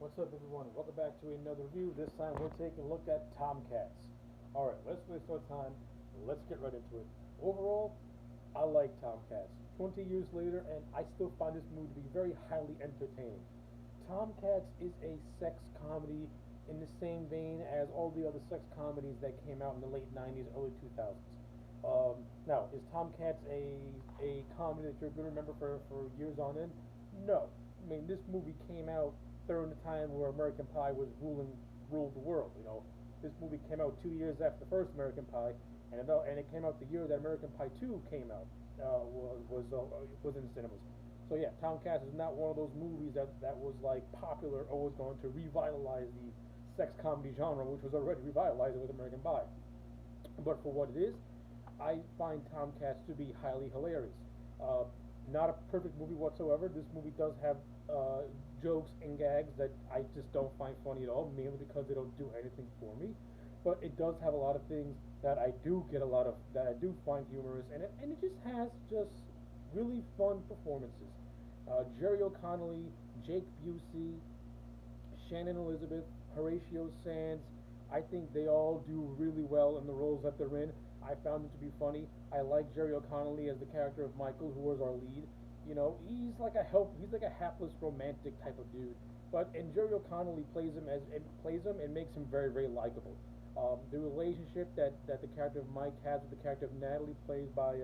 What's up, everyone? Welcome back to another review. This time we're taking a look at Tomcats. Alright, let's waste our time. Let's get right into it. Overall, I like Tomcats. 20 years later, and I still find this movie to be very highly entertaining. Tomcats is a sex comedy in the same vein as all the other sex comedies that came out in the late 90s, early 2000s. Now, is Tomcats a comedy that you're going to remember for years on end? No. I mean, this movie came out during the time where American Pie ruled the world. This movie came out 2 years after the first American Pie, and it came out the year that American Pie 2 came out. Was in cinemas. So yeah, Tomcats is not one of those movies that was like popular or was going to revitalize the sex comedy genre, which was already revitalized with American Pie. But for what it is, I find Tomcats to be highly hilarious. Uh, Not a perfect movie whatsoever. This movie does have jokes and gags that I just don't find funny at all, mainly because they don't do anything for me. But it does have a lot of things that I do get a lot of that I do find humorous, and it just has just really fun performances. Jerry O'Connelly, Jake Busey, Shannon Elizabeth, Horatio Sands. I think they all do really well in the roles that they're in. I found them to be funny. I like Jerry O'Connelly as the character of Michael, who was our lead. He's like a hapless romantic type of dude. And Jerry O'Connelly plays him and makes him very very likable. The relationship that the character of Mike has with the character of Natalie, played by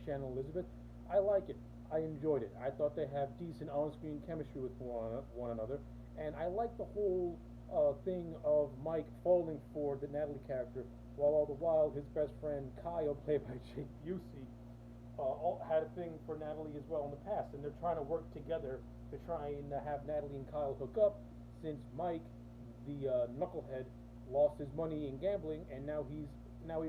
Shannon Elizabeth, I like it. I enjoyed it. I thought they have decent on-screen chemistry with one another, and I like the whole thing of Mike falling for the Natalie character, while all the while his best friend Kyle, played by Jake Busey, had a thing for Natalie as well in the past, and they're trying to work together to try and have Natalie and Kyle hook up, since Mike, the knucklehead, lost his money in gambling, and now he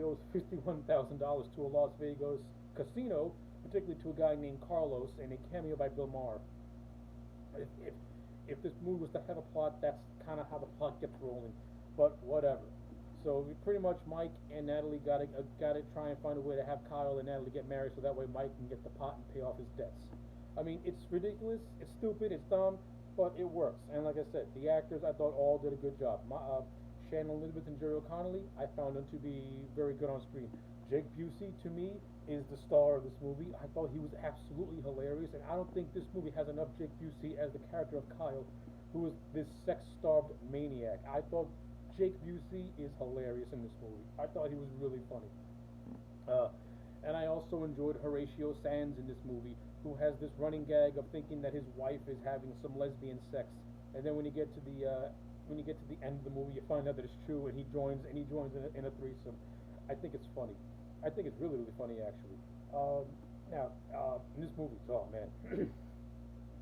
owes $51,000 to a Las Vegas casino, particularly to a guy named Carlos, and a cameo by Bill Maher. If if, if this movie was to have a plot, that's kind of how the plot gets rolling. But whatever. So we pretty much Mike and Natalie got to try and find a way to have Kyle and Natalie get married, so that way Mike can get the pot and pay off his debts. I mean, it's ridiculous, it's stupid, it's dumb, but it works. And like I said, the actors I thought all did a good job. Shannon Elizabeth and Jerry O'Connelly, I found them to be very good on screen. Jake Busey, to me, is the star of this movie. I thought he was absolutely hilarious, and I don't think this movie has enough Jake Busey as the character of Kyle, who is this sex-starved maniac. I thought Jake Busey is hilarious in this movie. I thought he was really funny. Uh, and I also enjoyed Horatio Sands in this movie, who has this running gag of thinking that his wife is having some lesbian sex, and then when you get to the end of the movie, you find out that it's true, and he joins in a threesome. I think it's funny. I think it's really really funny actually. In this movie, oh man,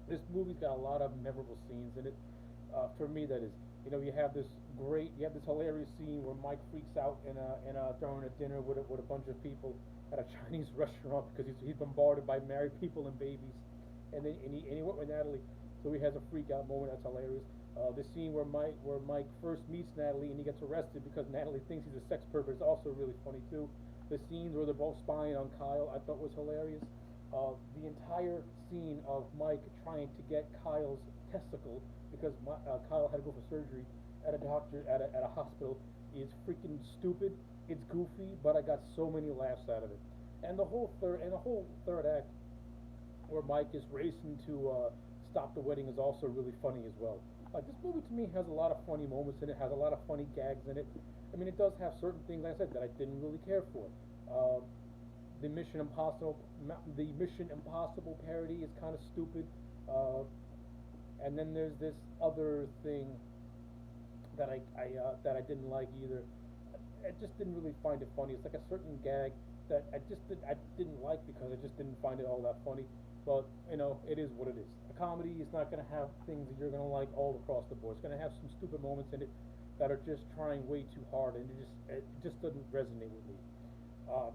this movie's got a lot of memorable scenes in it. For me, that is, you have this hilarious scene where Mike freaks out during a dinner with a bunch of people at a Chinese restaurant because he's bombarded by married people and babies, and he went with Natalie, so he has a freak out moment that's hilarious. The scene where Mike first meets Natalie and he gets arrested because Natalie thinks he's a sex pervert is also really funny too. The scenes where they're both spying on Kyle I thought was hilarious. The entire scene of Mike trying to get Kyle's testicle because Kyle had to go for surgery at a hospital is freaking stupid. It's goofy, but I got so many laughs out of it. And the whole third act where Mike is racing to stop the wedding is also really funny as well. This movie to me has a lot of funny moments in it, has a lot of funny gags in it. I mean, it does have certain things, like I said, that I didn't really care for. Uh, the Mission Impossible, the Mission Impossible parody is kind of stupid. Uh, and then there's this other thing that I didn't like either. I just didn't really find it funny. It's like a certain gag that I didn't like because I just didn't find it all that funny. But it is what it is. A comedy is not going to have things that you're going to like all across the board. It's going to have some stupid moments in it that are just trying way too hard, and it just doesn't resonate with me. Uh,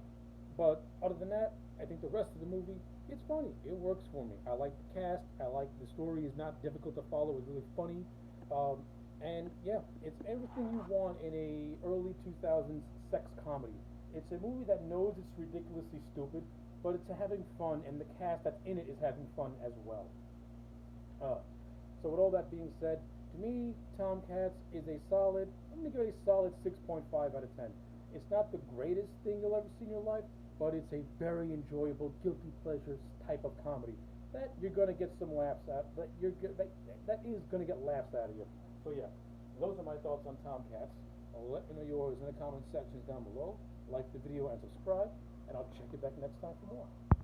but other than that, I think the rest of the movie, it's funny. It works for me. I like the cast. I like the story. Is not difficult to follow. It's really funny. Um, and yeah, it's everything you want in a early 2000s sex comedy. It's a movie that knows it's ridiculously stupid, but it's having fun, and the cast that's in it is having fun as well. Uh, So with all that being said, to me, Tomcats is a solid, I'm going to give it a solid 6.5 out of 10. It's not the greatest thing you'll ever see in your life, but it's a very enjoyable, guilty pleasures type of comedy that you're going to get some laughs out, that is going to get laughs out of you. So yeah, those are my thoughts on Tomcats. Let me know yours in the comment sections down below. Like the video and subscribe, and I'll check you back next time for more.